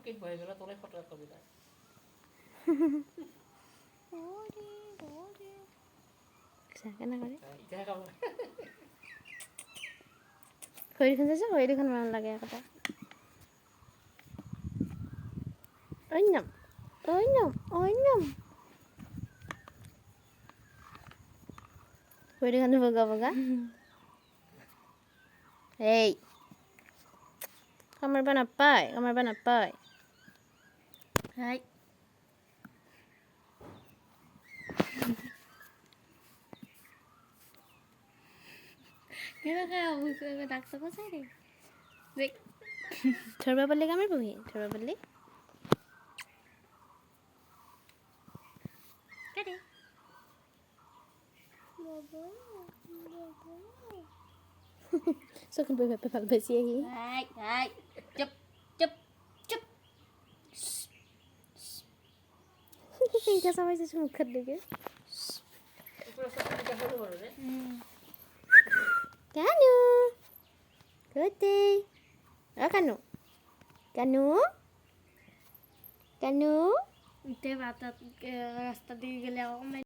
কি হয়ে গেল তোৰে ফটো কবিতা কেনে কৰে এতিয়া কাম খৰিখন যাইছে খৰিখন ভাল লাগে কথা অন্যম খৰিখন বগা বগা এই কামৰবা নাপায় হাই ধৰবা পাৰলি কামাৰ বহি ধৰবা পাৰলি চকুন বহি ভাপে ভাল পাইছি আহি চুপ চুপ চুপ কেঁচা পাইছে মুখত দিকে পুরো সব কবিতা হলো বড় রে কানু কোতে কানু কানু কানু রাস্তা দিয়ে গেলে